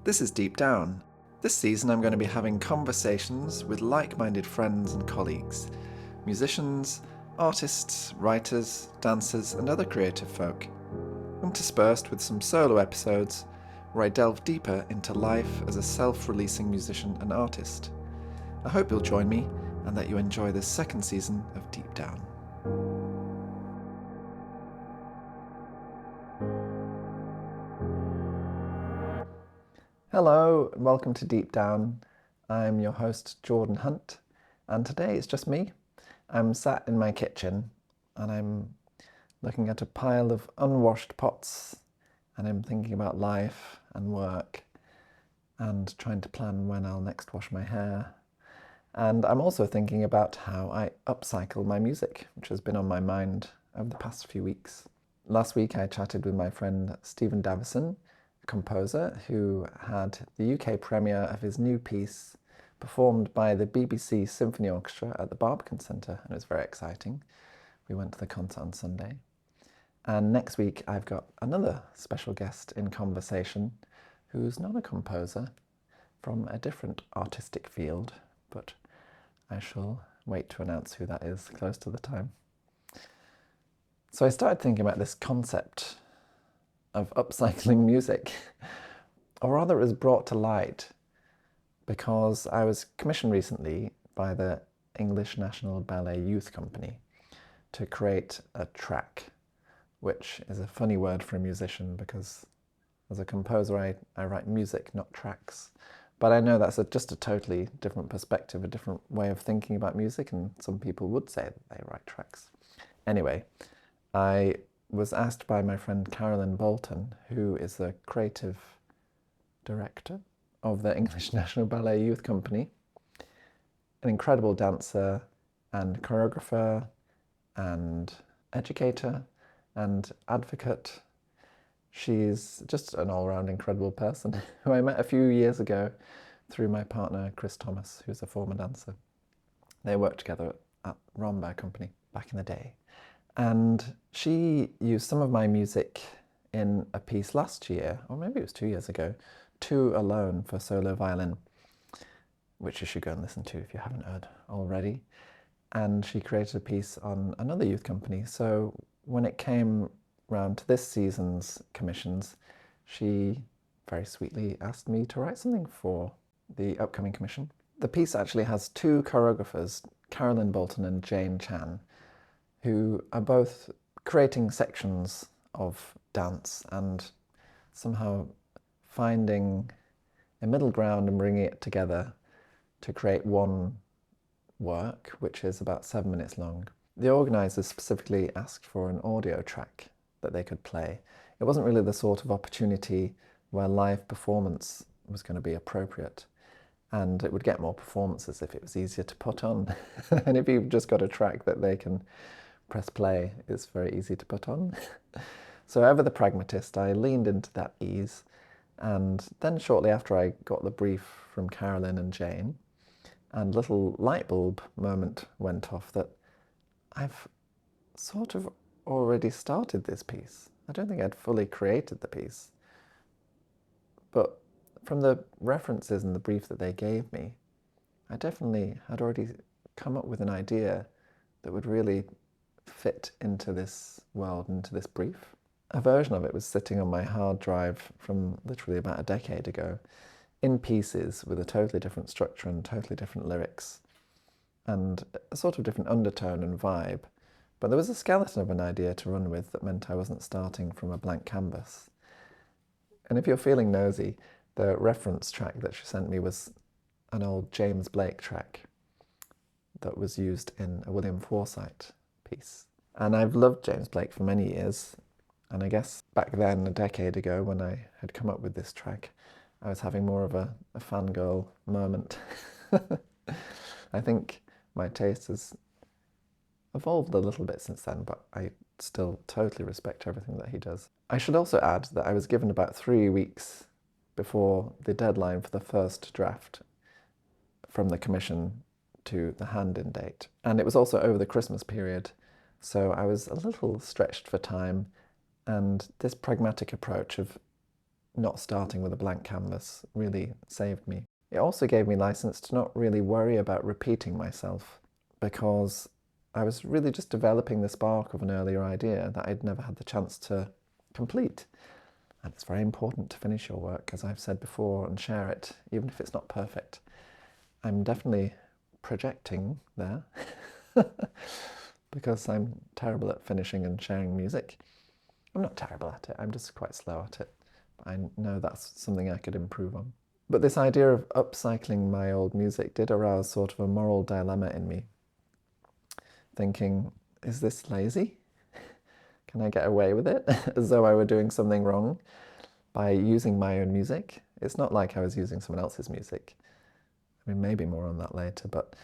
This is Deep Down. This season I'm going to be having conversations with like-minded friends and colleagues, musicians, artists, writers, dancers and other creative folk, interspersed with some solo episodes where I delve deeper into life as a self-releasing musician and artist. I hope you'll join me and that you enjoy this second season of Deep Down. Hello and welcome to Deep Down. I'm your host Jordan Hunt, and today it's just me. I'm sat in my kitchen and I'm looking at a pile of unwashed pots, and I'm thinking about life and work and trying to plan when I'll next wash my hair. And I'm also thinking about how I upcycle my music, which has been on my mind over the past few weeks. Last week I chatted with my friend Stephen Davison, a composer who had the UK premiere of his new piece performed by the BBC Symphony Orchestra at the Barbican Centre, and it was very exciting. We went to the concert on Sunday. And next week I've got another special guest in conversation who's not a composer, from a different artistic field, but I shall wait to announce who that is close to the time. So I started thinking about this concept of upcycling music, or rather it was brought to light because I was commissioned recently by the English National Ballet Youth Company to create a track, which is a funny word for a musician because as a composer I write music, not tracks. But I know that's just a totally different perspective, a different way of thinking about music, and some people would say that they write tracks. Anyway, I was asked by my friend Carolyn Bolton, who is the creative director of the English National Ballet Youth Company, an incredible dancer and choreographer and educator and advocate. She's just an all-round incredible person who I met a few years ago through my partner Chris Thomas, who's a former dancer. They worked together at Romba Company back in the day. And she used some of my music in a piece last year, or maybe it was 2 years ago, Two Alone for solo violin, which you should go and listen to if you haven't heard already. And she created a piece on another youth company. So when it came round to this season's commissions, she very sweetly asked me to write something for the upcoming commission. The piece actually has two choreographers, Carolyn Bolton and Jane Chan, who are both creating sections of dance and somehow finding a middle ground and bringing it together to create one work, which is about 7 minutes long. The organisers specifically asked for an audio track that they could play. It wasn't really the sort of opportunity where live performance was going to be appropriate, and it would get more performances if it was easier to put on. And if you've just got a track that they can press play, it's very easy to put on. So ever the pragmatist, I leaned into that ease, and then shortly after I got the brief from Carolyn and Jane, and a little light bulb moment went off that I've sort of already started this piece. I don't think I'd fully created the piece, but from the references and the brief that they gave me, I definitely had already come up with an idea that would really fit into this world, into this brief. A version of it was sitting on my hard drive from literally about a decade ago, in pieces with a totally different structure and totally different lyrics, and a sort of different undertone and vibe. But there was a skeleton of an idea to run with that meant I wasn't starting from a blank canvas. And if you're feeling nosy, the reference track that she sent me was an old James Blake track that was used in a William Forsythe piece. And I've loved James Blake for many years, and I guess back then, a decade ago, when I had come up with this track, I was having more of a fangirl moment. I think my taste has evolved a little bit since then, but I still totally respect everything that he does. I should also add that I was given about 3 weeks before the deadline for the first draft from the commission to the hand-in date. And it was also over the Christmas period, so I was a little stretched for time, and this pragmatic approach of not starting with a blank canvas really saved me. It also gave me license to not really worry about repeating myself, because I was really just developing the spark of an earlier idea that I'd never had the chance to complete. And it's very important to finish your work, as I've said before, and share it, even if it's not perfect. I'm definitely projecting there because I'm terrible at finishing and sharing music. I'm not terrible at it, I'm just quite slow at it. But I know that's something I could improve on. But this idea of upcycling my old music did arouse sort of a moral dilemma in me, thinking, is this lazy? Can I get away with it? As though I were doing something wrong by using my own music. It's not like I was using someone else's music. I mean, maybe more on that later, but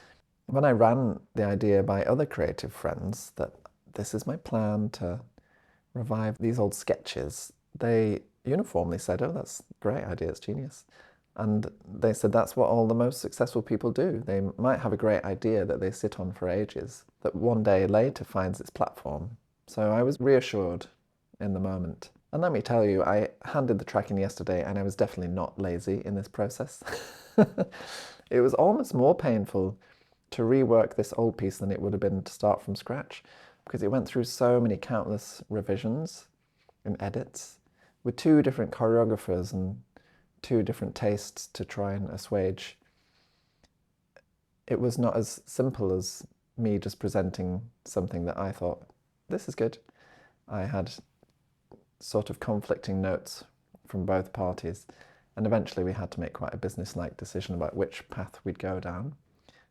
when I ran the idea by other creative friends that this is my plan to revive these old sketches, they uniformly said, oh, that's a great idea, it's genius. And they said that's what all the most successful people do. They might have a great idea that they sit on for ages, that one day later finds its platform. So I was reassured in the moment. And let me tell you, I handed the track in yesterday and I was definitely not lazy in this process. It was almost more painful to rework this old piece than it would have been to start from scratch, because it went through so many countless revisions and edits with two different choreographers and two different tastes to try and assuage. It was not as simple as me just presenting something that I thought, this is good. I had sort of conflicting notes from both parties, and eventually we had to make quite a business-like decision about which path we'd go down.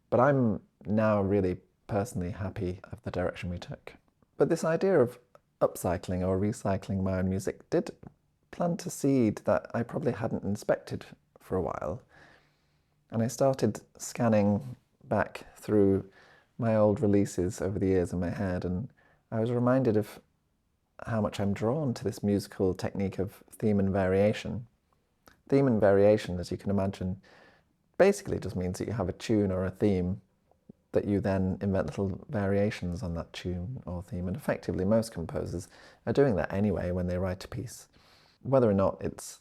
But I'm now really personally happy of the direction we took. But this idea of upcycling or recycling my own music did plant a seed that I probably hadn't inspected for a while. And I started scanning back through my old releases over the years in my head, and I was reminded of how much I'm drawn to this musical technique of theme and variation. Theme and variation, as you can imagine, basically just means that you have a tune or a theme that you then invent little variations on that tune or theme. And effectively, most composers are doing that anyway when they write a piece, whether or not it's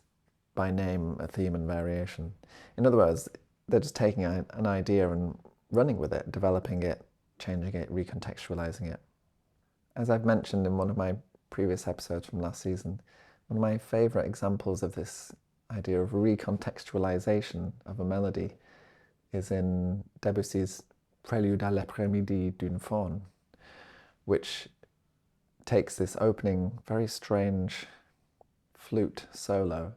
by name a theme and variation. In other words, they're just taking an idea and running with it, developing it, changing it, recontextualizing it. As I've mentioned in one of my previous episodes from last season, one of my favourite examples of this idea of recontextualization of a melody is in Debussy's Prélude à l'après-midi d'une faune, which takes this opening, very strange flute solo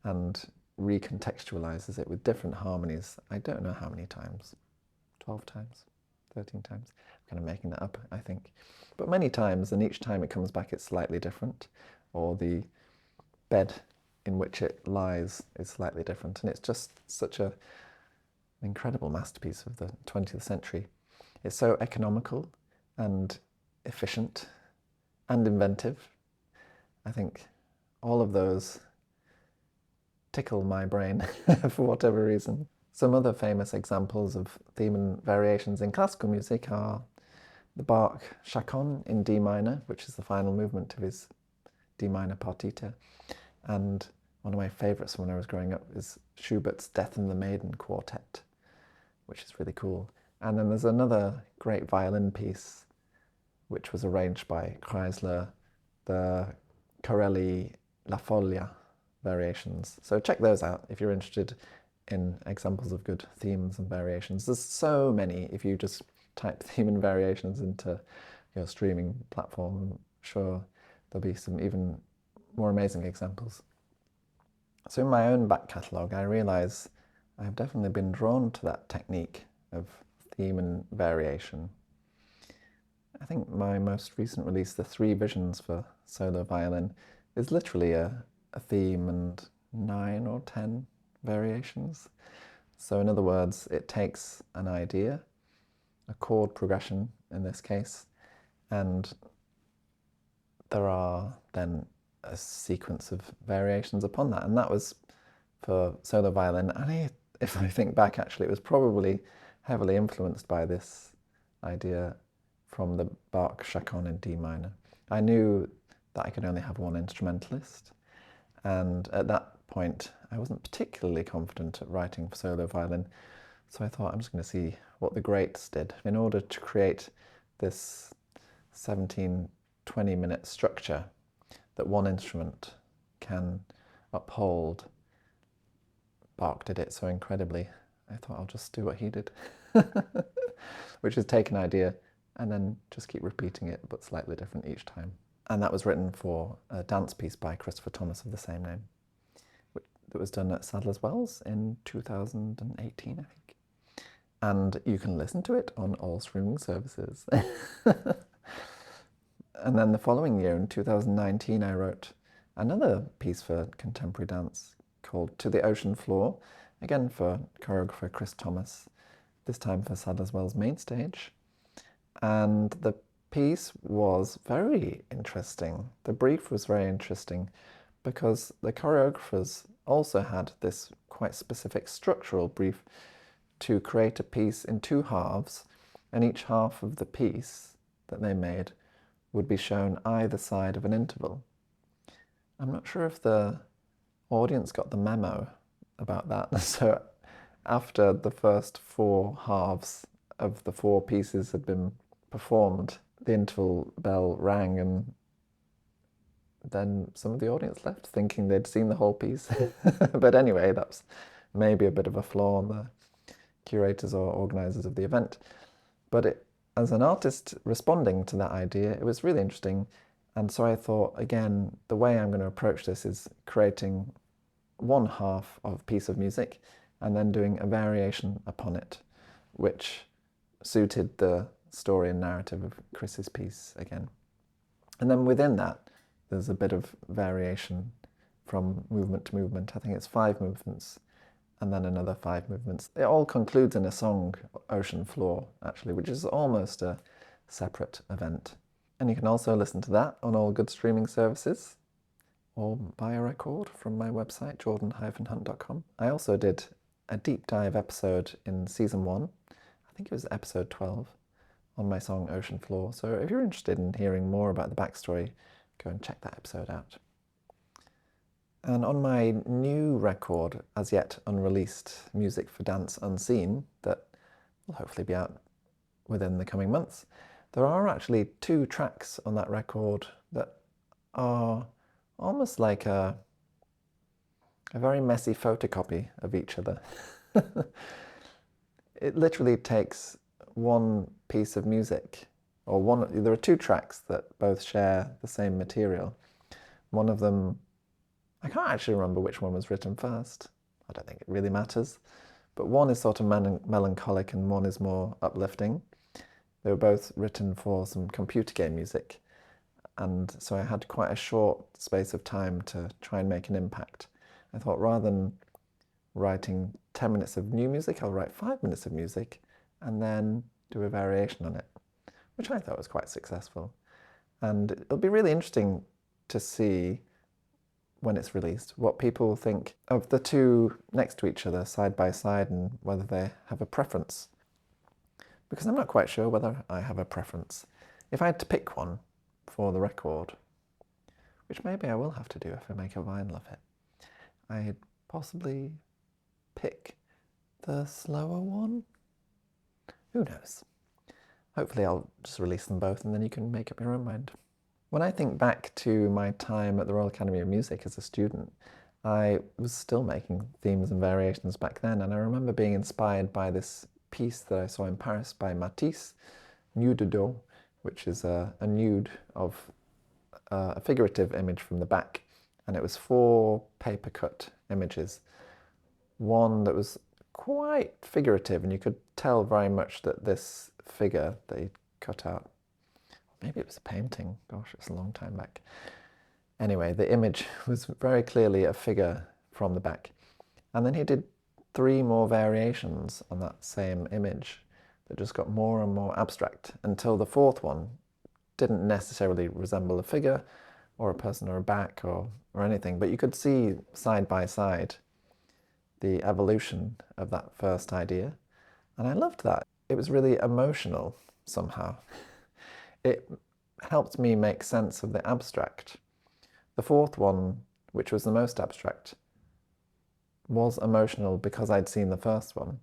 and recontextualizes it with different harmonies. I don't know how many times, 12 times, 13 times. I'm kind of making that up, I think. But many times, and each time it comes back it's slightly different, or the bed in which it lies is slightly different. And it's just such an incredible masterpiece of the 20th century. It's so economical and efficient and inventive. I think all of those tickle my brain for whatever reason. Some other famous examples of theme and variations in classical music are the Bach Chaconne in D minor, which is the final movement of his D minor partita, and one of my favourites when I was growing up is Schubert's Death and the Maiden Quartet, which is really cool. And then there's another great violin piece which was arranged by Kreisler, the Corelli La Foglia variations. So check those out if you're interested in examples of good themes and variations. There's so many. If you just type theme and variations into your streaming platform, I'm sure there'll be some even more amazing examples. So in my own back catalogue, I realise I've definitely been drawn to that technique of theme and variation. I think my most recent release, The Three Visions for Solo Violin, is literally a theme and 9 or 10 variations. So in other words, it takes an idea, a chord progression in this case, and there are then a sequence of variations upon that. And that was for solo violin. And if I think back, actually, it was probably heavily influenced by this idea from the Bach Chaconne in D minor. I knew that I could only have one instrumentalist, And at that point, I wasn't particularly confident at writing for solo violin, so I thought I'm just going to see what the greats did. In order to create this 17, 20-minute structure that one instrument can uphold, Bach did it so incredibly. I thought I'll just do what he did, which is take an idea and then just keep repeating it, but slightly different each time. And that was written for a dance piece by Christopher Thomas of the same name, that was done at Sadler's Wells in 2018, I think. And you can listen to it on all streaming services. And then the following year, in 2019, I wrote another piece for contemporary dance called To the Ocean Floor, again for choreographer Chris Thomas, this time for Sadler's Wells main stage. And the piece was very interesting. The brief was very interesting because the choreographers also had this quite specific structural brief to create a piece in two halves, and each half of the piece that they made would be shown either side of an interval. I'm not sure if the audience got the memo about that. So after the first four halves of the four pieces had been performed, the interval bell rang, and then some of the audience left thinking they'd seen the whole piece. But anyway, that's maybe a bit of a flaw on the curators or organisers of the event. But as an artist responding to that idea, it was really interesting. And so I thought, again, the way I'm going to approach this is creating one half of a piece of music and then doing a variation upon it, which suited the story and narrative of Chris's piece again. And then within that, there's a bit of variation from movement to movement. I think it's 5 movements and then another 5 movements. It all concludes in a song, Ocean Floor, actually, which is almost a separate event. And you can also listen to that on all good streaming services or buy a record from my website, jordan-hunt.com. I also did a deep dive episode in season 1, I think it was episode 12, on my song Ocean Floor. So if you're interested in hearing more about the backstory, go and check that episode out. And on my new record, as yet unreleased, Music for Dance Unseen, that will hopefully be out within the coming months, there are actually 2 tracks on that record that are almost like a very messy photocopy of each other. It literally takes one piece of music, or there are 2 tracks that both share the same material. One of them, I can't actually remember which one was written first. I don't think it really matters. But one is sort of melancholic and one is more uplifting. They were both written for some computer game music. And so I had quite a short space of time to try and make an impact. I thought rather than writing 10 minutes of new music, I'll write 5 minutes of music and then do a variation on it, which I thought was quite successful. And it'll be really interesting to see when it's released what people think of the 2 next to each other, side by side, and whether they have a preference. Because I'm not quite sure whether I have a preference. If I had to pick one for the record, which maybe I will have to do if I make a vinyl of it, I'd possibly pick the slower one. Who knows? Hopefully I'll just release them both and then you can make up your own mind. When I think back to my time at the Royal Academy of Music as a student, I was still making themes and variations back then, and I remember being inspired by this piece that I saw in Paris by Matisse, Nude de dos, which is a nude of a figurative image from the back, and it was 4 paper cut images. One that was quite figurative, and you could tell very much that this figure that he cut out, maybe it was a painting, gosh, it's a long time back. Anyway, the image was very clearly a figure from the back. And then he did 3 more variations on that same image that just got more and more abstract until the 4th one didn't necessarily resemble a figure or a person or a back or anything, but you could see side by side the evolution of that first idea. And I loved that. It was really emotional somehow. It helped me make sense of the abstract. The 4th one which was the most abstract, was emotional because I'd seen the first one.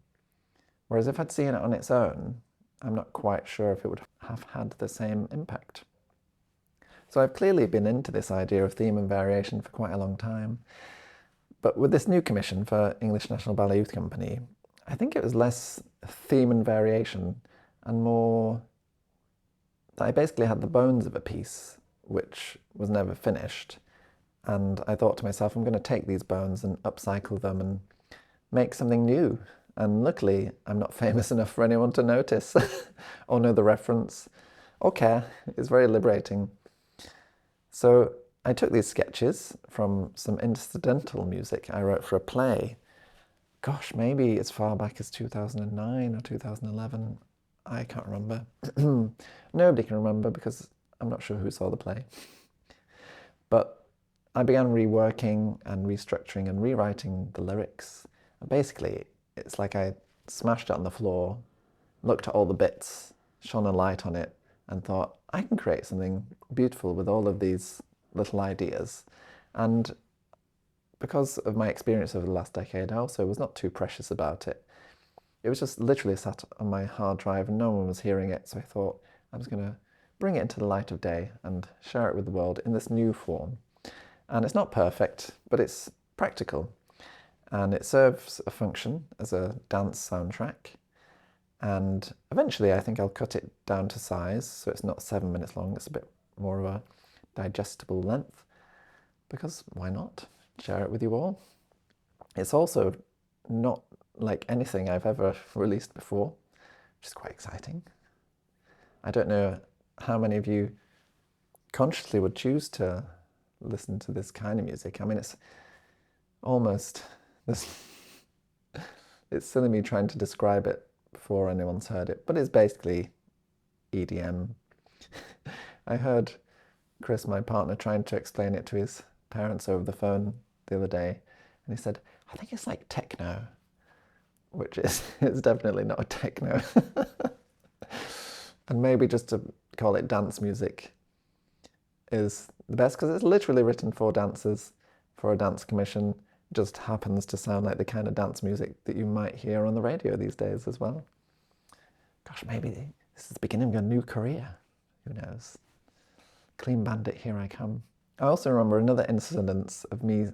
Whereas if I'd seen it on its own, I'm not quite sure if it would have had the same impact. So I've clearly been into this idea of theme and variation for quite a long time. But with this new commission for English National Ballet Youth Company, I think it was less theme and variation and more that I basically had the bones of a piece which was never finished. And I thought to myself, I'm going to take these bones and upcycle them and make something new. And luckily, I'm not famous enough for anyone to notice or know the reference or care. It's very liberating. So I took these sketches from some incidental music I wrote for a play. Gosh, maybe as far back as 2009 or 2011. I can't remember. Nobody can remember because I'm not sure who saw the play. But I began reworking and restructuring and rewriting the lyrics. And basically, it's like I smashed it on the floor, looked at all the bits, shone a light on it, and thought, I can create something beautiful with all of these little ideas. And because of my experience over the last decade, I also was not too precious about it. It was just literally sat on my hard drive and no one was hearing it, so I thought I was going to bring it into the light of day and share it with the world in this new form. And it's not perfect, but it's practical. And it serves a function as a dance soundtrack. And eventually I think I'll cut it down to size, so it's not 7 minutes long, it's a bit more of a digestible length, because why not? Share it with you all. It's also not like anything I've ever released before, which is quite exciting. I don't know how many of you consciously would choose to listen to this kind of music. I mean, it's almost this. It's silly me trying to describe it before anyone's heard it, but it's basically EDM. I heard Chris, my partner, trying to explain it to his parents over the phone the other day, and he said, I think it's like techno, which is it's definitely not a techno. And maybe just to call it dance music is the best, because it's literally written for dancers, for a dance commission. It just happens to sound like the kind of dance music that you might hear on the radio these days as well. Gosh, maybe this is the beginning of a new career. Who knows? Clean Bandit, here I come. I also remember another incident of me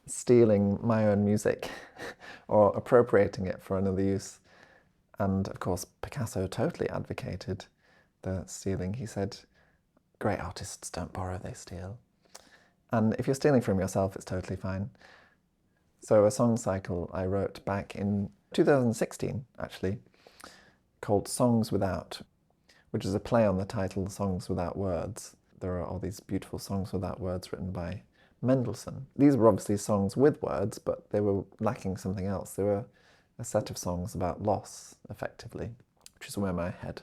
stealing my own music or appropriating it for another use. And of course, Picasso totally advocated the stealing. He said, great artists don't borrow, they steal. And if you're stealing from yourself, it's totally fine. So a song cycle I wrote back in 2016, actually, called Songs Without, which is a play on the title Songs Without Words. There are all these beautiful songs without words written by Mendelssohn. These were obviously songs with words, but they were lacking something else. They were a set of songs about loss, effectively, which is where my head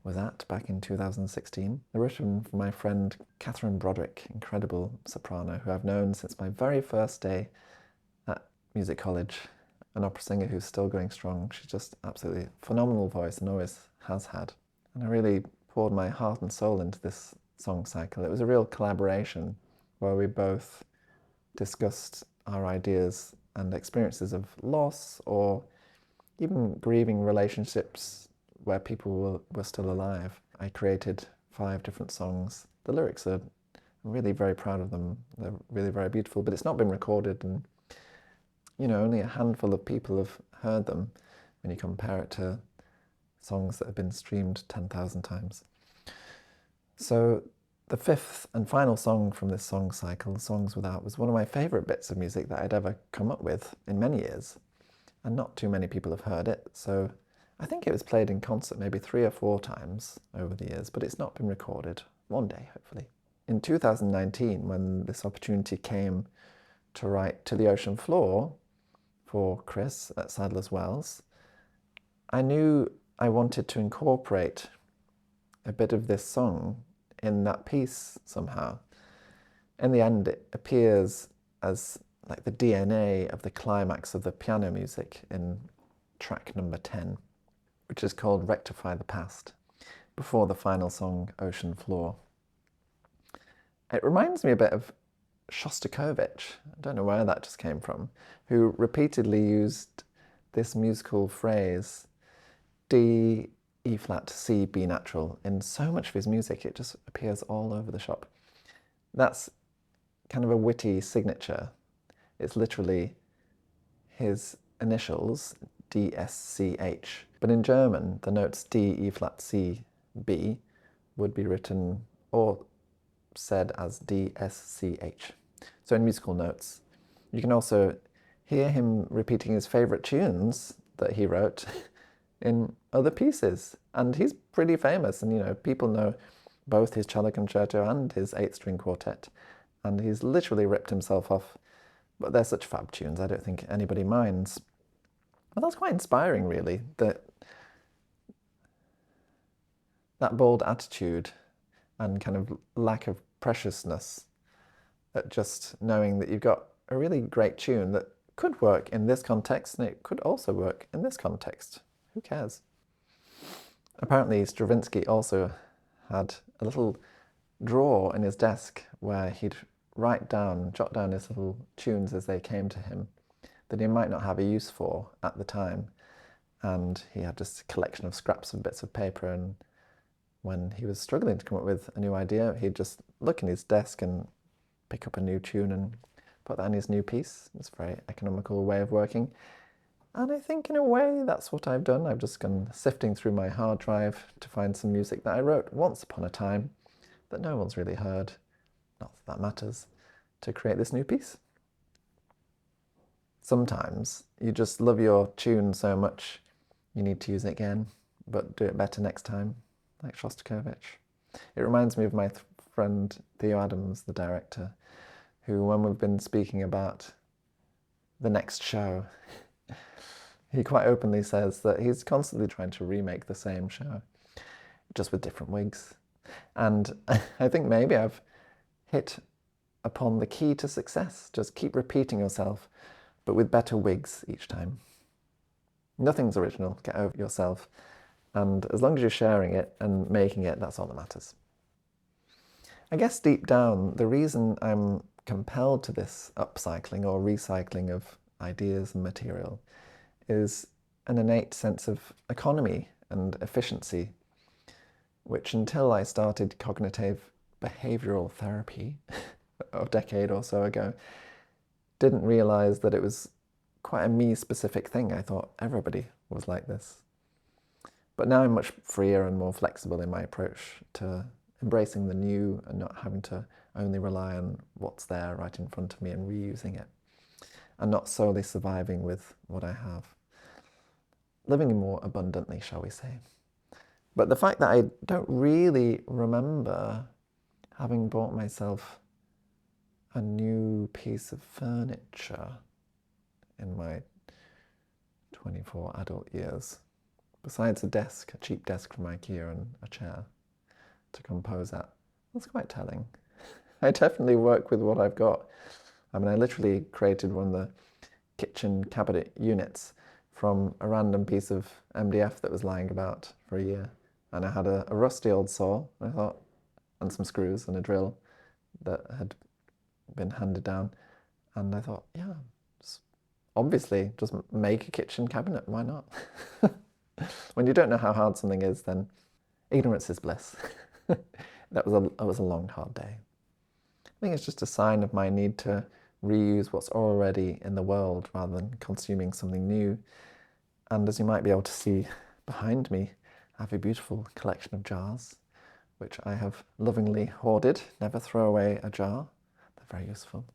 was at back in 2016. They're written for my friend Catherine Broderick, incredible soprano who I've known since my very first day at music college, an opera singer who's still going strong. She's just absolutely phenomenal voice and always has had. And I really poured my heart and soul into this song cycle. It was a real collaboration where we both discussed our ideas and experiences of loss or even grieving relationships where people were still alive. I created 5 different songs. The lyrics are, I'm really very proud of them. They're really very beautiful, but it's not been recorded, and you know, only a handful of people have heard them when you compare it to songs that have been streamed 10,000 times. So the 5th and final song from this song cycle, Songs Without, was one of my favourite bits of music that I'd ever come up with in many years. And not too many people have heard it, so I think it was played in concert maybe 3 or 4 times over the years, but it's not been recorded. One day, hopefully. In 2019, when this opportunity came to write To the Ocean Floor for Chris at Sadler's Wells, I knew I wanted to incorporate a bit of this song in that piece somehow. In the end, it appears as like the DNA of the climax of the piano music in track number 10, which is called Rectify the Past, before the final song, Ocean Floor. It reminds me a bit of Shostakovich, I don't know where that just came from, who repeatedly used this musical phrase, D, E flat, C, B natural, in so much of his music. It just appears all over the shop. That's kind of a witty signature. It's literally his initials, DSCH. But in German, the notes D, E flat, C, B would be written or said as DSCH. So in musical notes, you can also hear him repeating his favourite tunes that he wrote in other pieces. And he's pretty famous, and you know, people know both his cello concerto and his 8-string quartet, and he's literally ripped himself off. But they're such fab tunes, I don't think anybody minds. But that's quite inspiring, really, that bold attitude and kind of lack of preciousness at just knowing that you've got a really great tune that could work in this context, and it could also work in this context. Who cares? Apparently Stravinsky also had a little drawer in his desk where he'd jot down his little tunes as they came to him that he might not have a use for at the time. And he had just a collection of scraps of bits of paper, and when he was struggling to come up with a new idea, he'd just look in his desk and pick up a new tune and put that in his new piece. It's a very economical way of working. And I think in a way that's what I've done. I've just gone sifting through my hard drive to find some music that I wrote once upon a time that no one's really heard, not that that matters, to create this new piece. Sometimes you just love your tune so much you need to use it again, but do it better next time, like Shostakovich. It reminds me of my friend Theo Adams, the director, who, when we've been speaking about the next show, he quite openly says that he's constantly trying to remake the same show, just with different wigs. And I think maybe I've hit upon the key to success. Just keep repeating yourself, but with better wigs each time. Nothing's original, get over yourself. And as long as you're sharing it and making it, that's all that matters. I guess deep down, the reason I'm compelled to this upcycling or recycling of ideas and material is an innate sense of economy and efficiency, which until I started cognitive behavioral therapy a decade or so ago, didn't realize that it was quite a me-specific thing. I thought everybody was like this. But now I'm much freer and more flexible in my approach to embracing the new and not having to only rely on what's there right in front of me and reusing it, and not solely surviving with what I have. Living more abundantly, shall we say. But the fact that I don't really remember having bought myself a new piece of furniture in my 24 adult years, besides a desk, a cheap desk from IKEA and a chair to compose at, that's quite telling. I definitely work with what I've got. I mean, I literally created one of the kitchen cabinet units from a random piece of MDF that was lying about for a year. And I had a rusty old saw, I thought, and some screws and a drill that had been handed down. And I thought, yeah, obviously just make a kitchen cabinet, why not? When you don't know how hard something is, then ignorance is bliss. That was a long, hard day. I think it's just a sign of my need to reuse what's already in the world rather than consuming something new. And as you might be able to see behind me, I have a beautiful collection of jars, which I have lovingly hoarded. Never throw away a jar. They're very useful.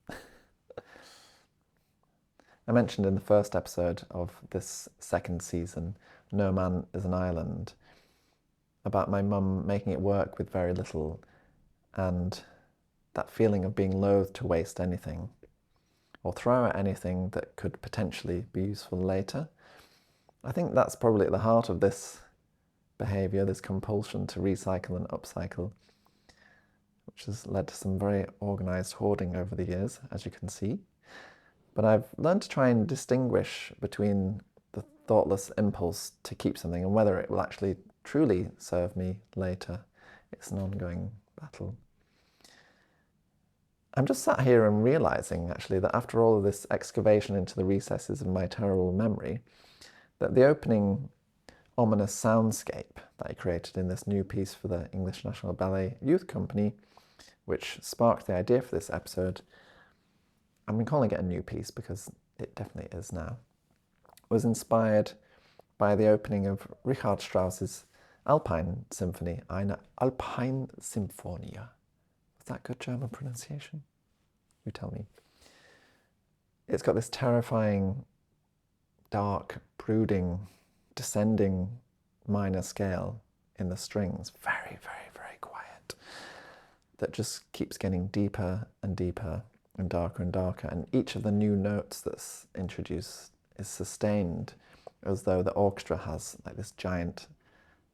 I mentioned in the first episode of this second season, No Man is an Island, about my mum making it work with very little, and that feeling of being loath to waste anything or throw out anything that could potentially be useful later. I think that's probably at the heart of this behaviour, this compulsion to recycle and upcycle, which has led to some very organised hoarding over the years, as you can see. But I've learned to try and distinguish between the thoughtless impulse to keep something and whether it will actually truly serve me later. It's an ongoing battle. I'm just sat here and realising, actually, that after all of this excavation into the recesses of my terrible memory, that the opening ominous soundscape that I created in this new piece for the English National Ballet Youth Company, which sparked the idea for this episode, I'm calling it a new piece because it definitely is now, was inspired by the opening of Richard Strauss's Alpine Symphony, eine Alpine Symphonia. Was that good German pronunciation? You tell me. It's got this terrifying, dark, brooding, descending minor scale in the strings, very, very, very quiet, that just keeps getting deeper and deeper and darker, and each of the new notes that's introduced is sustained as though the orchestra has like this giant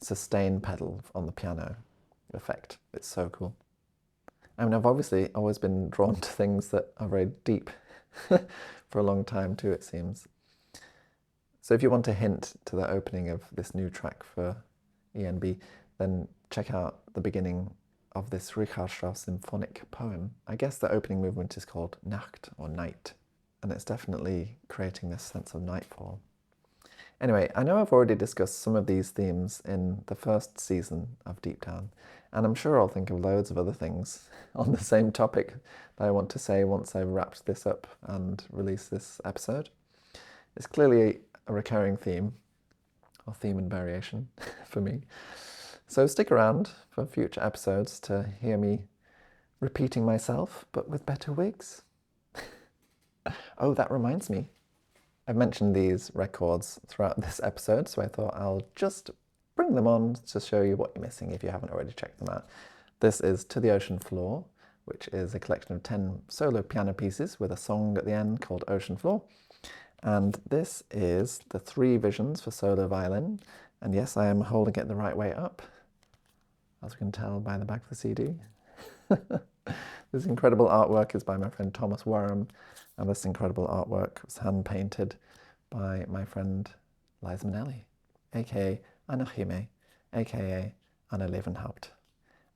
sustain pedal on the piano effect. It's so cool. I mean, I've obviously always been drawn to things that are very deep for a long time too, it seems. So if you want a hint to the opening of this new track for ENB, then check out the beginning of this Richard Strauss symphonic poem. I guess the opening movement is called Nacht or Night, and it's definitely creating this sense of nightfall. Anyway, I know I've already discussed some of these themes in the first season of Deep Down, and I'm sure I'll think of loads of other things on the same topic that I want to say once I've wrapped this up and released this episode. It's clearly a recurring theme, or theme and variation, for me. So stick around for future episodes to hear me repeating myself, but with better wigs. Oh, that reminds me. I've mentioned these records throughout this episode, so I thought I'll just bring them on to show you what you're missing if you haven't already checked them out. This is To the Ocean Floor, which is a collection of 10 solo piano pieces with a song at the end called Ocean Floor. And this is the 3 Visions for solo violin. And yes, I am holding it the right way up, as you can tell by the back of the CD. This incredible artwork is by my friend Thomas Warham, and this incredible artwork was hand-painted by my friend Liza Minnelli, aka Anna Chime, aka Anna Levenhaupt.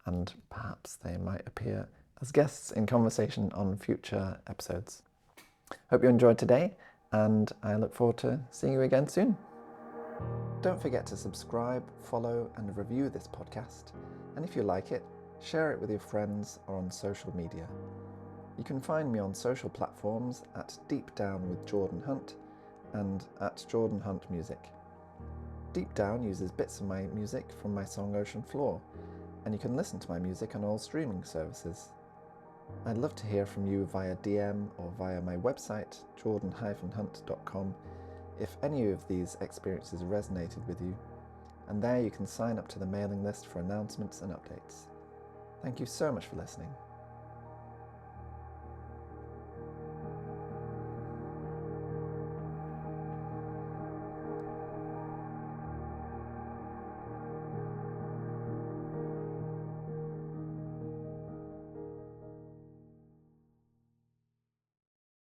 And perhaps they might appear as guests in conversation on future episodes. Hope you enjoyed today, and I look forward to seeing you again soon. Don't forget to subscribe, follow, and review this podcast. And if you like it, share it with your friends or on social media. You can find me on social platforms at Deep Down with Jordan Hunt and at Jordan Hunt Music. Deep Down uses bits of my music from my song Ocean Floor, and you can listen to my music on all streaming services. I'd love to hear from you via DM or via my website, jordan-hunt.com, if any of these experiences resonated with you, and there you can sign up to the mailing list for announcements and updates. Thank you so much for listening.